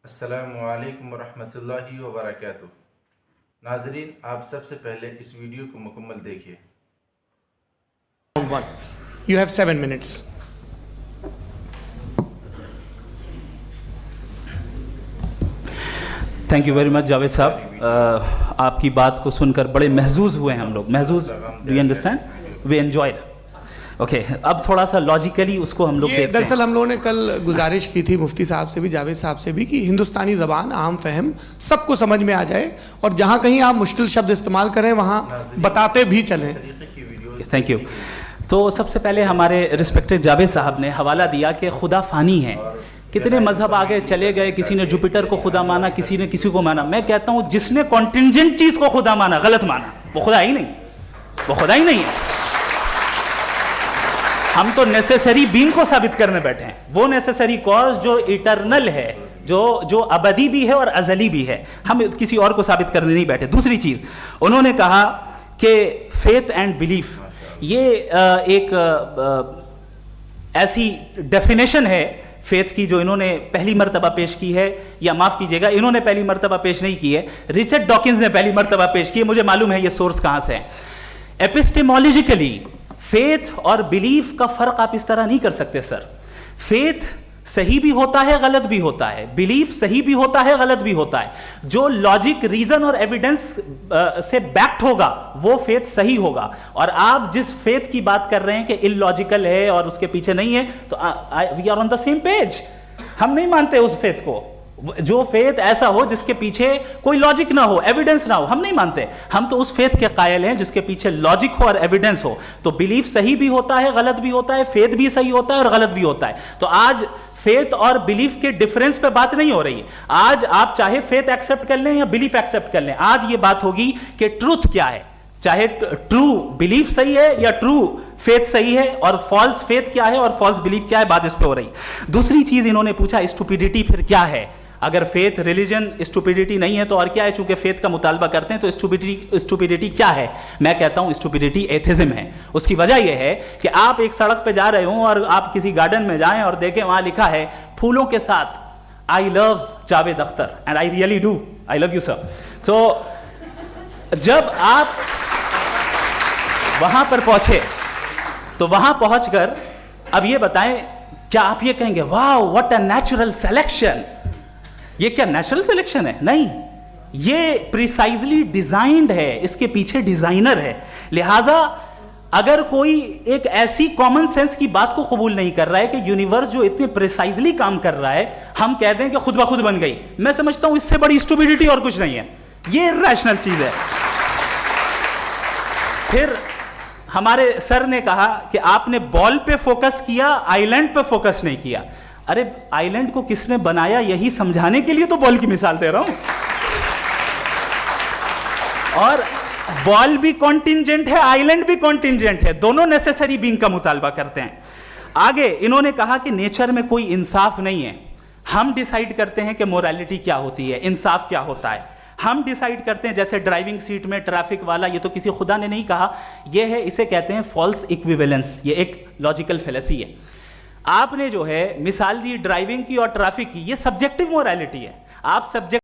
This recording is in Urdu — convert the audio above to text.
السلام علیکم ورحمۃ اللہ وبرکاتہ۔ ناظرین، آپ سب سے پہلے اس ویڈیو کو مکمل دیکھیے۔ You have 7 minutes. Thank you very much Javed صاحب، آپ کی بات کو سن کر بڑے محظوظ ہوئے ہیں ہم لوگ۔ محظوظ، do you understand? We enjoyed. Okay, اب تھوڑا سا لاجیکلی اس کو ہم لوگ دیکھتے ہیں۔ دراصل ہم لوگوں نے کل گزارش کی تھی مفتی صاحب سے بھی، جاوید صاحب سے بھی، کہ ہندوستانی زبان عام فہم سب کو سمجھ میں آ جائے، اور جہاں کہیں آپ مشکل شبد استعمال کریں وہاں بتاتے بھی چلیں۔ Thank you. تو سب سے پہلے ہمارے رسپیکٹڈ جاوید صاحب نے حوالہ دیا کہ خدا فانی ہے۔ کتنے مذہب آگے چلے گئے، کسی نے جوپیٹر کو خدا مانا، کسی نے کسی کو مانا۔ میں کہتا ہوں جس نے کانٹینجنٹ چیز کو خدا مانا، غلط مانا، وہ خدا ہی نہیں، وہ خدا ہی نہیں ہے۔ ہم تو نیسیسری بینگ کو ثابت کرنے بیٹھے ہیں، وہ نیسیسری کاز جو ایٹرنل ہے، جو ابدی بھی ہے اور ازلی بھی ہے، ہم کسی اور کو ثابت کرنے نہیں بیٹھے۔ دوسری چیز انہوں نے کہا کہ فیتھ اینڈ بلیف، یہ ایک ایسی ڈیفینیشن ہے فیتھ کی جو انہوں نے پہلی مرتبہ پیش کی ہے، یا معاف کیجیے گا، انہوں نے پہلی مرتبہ پیش نہیں کی ہے، رچرڈ ڈاکنز نے پہلی مرتبہ پیش کی ہے۔ مجھے معلوم ہے یہ سورس کہاں سے ہے۔ ایپسٹیمولوجیکلی فیتھ اور بلیف کا فرق آپ اس طرح نہیں کر سکتے سر۔ فیتھ صحیح بھی ہوتا ہے، غلط بھی ہوتا ہے، بلیف صحیح بھی ہوتا ہے، غلط بھی ہوتا ہے۔ جو لاجک، ریزن اور ایویڈنس سے بیکڈ ہوگا وہ فیتھ صحیح ہوگا، اور آپ جس فیتھ کی بات کر رہے ہیں کہ ان لاجیکل ہے اور اس کے پیچھے نہیں ہے، تو we are on the same page. ہم نہیں مانتے اس فیتھ کو، جو فیتھ ایسا ہو جس کے پیچھے کوئی لاجک نہ ہو، ایویڈنس نہ ہو، ہم نہیں مانتے۔ ہم تو اس فیتھ کے قائل ہیں جس کے پیچھے لاجک ہو اور ایویڈنس ہو۔ تو بلیف صحیح بھی ہوتا ہے، غلط بھی ہوتا ہے، فیتھ بھی صحیح ہوتا ہے اور غلط بھی ہوتا ہے۔ تو آج فیتھ اور بلیف کے ڈیفرنس پہ بات نہیں ہو رہی ہے۔ آج آپ چاہے فیتھ ایکسپٹ کر لیں یا بلیف ایکسپٹ کر لیں، آج یہ بات ہوگی کہ ٹروتھ کیا ہے، چاہے ٹرو بلیف صحیح ہے یا ٹرو فیتھ صحیح ہے، اور فالس فیتھ کیا ہے اور فالس بلیف کیا ہے، بات اس پہ ہو رہی۔ دوسری چیز انہوں نے پوچھا اسٹوپیڈیٹی پھر کیا ہے؟ اگر فیتھ ریلیجن اسٹوپیڈیٹی نہیں ہے تو اور کیا ہے؟ چونکہ فیتھ کا مطالبہ کرتے ہیں تو اسٹوپیڈیٹی کیا ہے؟ میں کہتا ہوں اسٹوپیڈیٹی ایتھزم ہے۔ اس کی وجہ یہ ہے کہ آپ ایک سڑک پہ جا رہے ہوں اور آپ کسی گارڈن میں جائیں اور دیکھیں وہاں لکھا ہے پھولوں کے ساتھ I love Javed Akhtar, and I really do, I love you sir۔ So جب آپ وہاں پر پہنچے تو وہاں پہنچ کر اب یہ بتائیں، کیا آپ یہ کہیں گے واو what a natural selection؟ یہ کیا نیچرل سلیکشن ہے؟ نہیں، یہ پریسائزلی ڈیزائنڈ ہے، اس کے پیچھے ڈیزائنر ہے۔ لہٰذا اگر کوئی ایک ایسی کامن سینس کی بات کو قبول نہیں کر رہا ہے کہ یونیورس جو اتنے پریسائزلی کام کر رہا ہے، ہم کہتے ہیں کہ خود بخود بن گئی، میں سمجھتا ہوں اس سے بڑی اسٹوپیڈیٹی اور کچھ نہیں ہے۔ یہ ریشنل چیز ہے۔ پھر ہمارے سر نے کہا کہ آپ نے بال پہ فوکس کیا، آئی لینڈ پہ فوکس نہیں کیا۔ ارے آئی لینڈ کو کس نے بنایا یہی سمجھانے کے لیے تو بال کی مثال دے رہا ہوں۔ اور بال بھی کانٹینجنٹ ہے، آئی لینڈ بھی کانٹینجنٹ ہے، دونوں نیسیسری بینگ کا مطالبہ کرتے ہیں۔ آگے انہوں نے کہا کہ نیچر میں کوئی انصاف نہیں ہے، ہم ڈیسائیڈ کرتے ہیں کہ موریلٹی کیا ہوتی ہے، انصاف کیا ہوتا ہے، ہم ڈیسائیڈ کرتے ہیں۔ جیسے ڈرائیونگ سیٹ میں ٹریفک والا، یہ تو کسی خدا نے نہیں کہا، یہ ہے، اسے کہتے ہیں فالس ایکویویلنس، یہ ایک لاجیکل فیلیسی ہے۔ آپ نے جو ہے مثال دی ڈرائیونگ کی اور ٹریفک کی، یہ سبجیکٹو موریلٹی ہے۔ آپ سبجیکٹ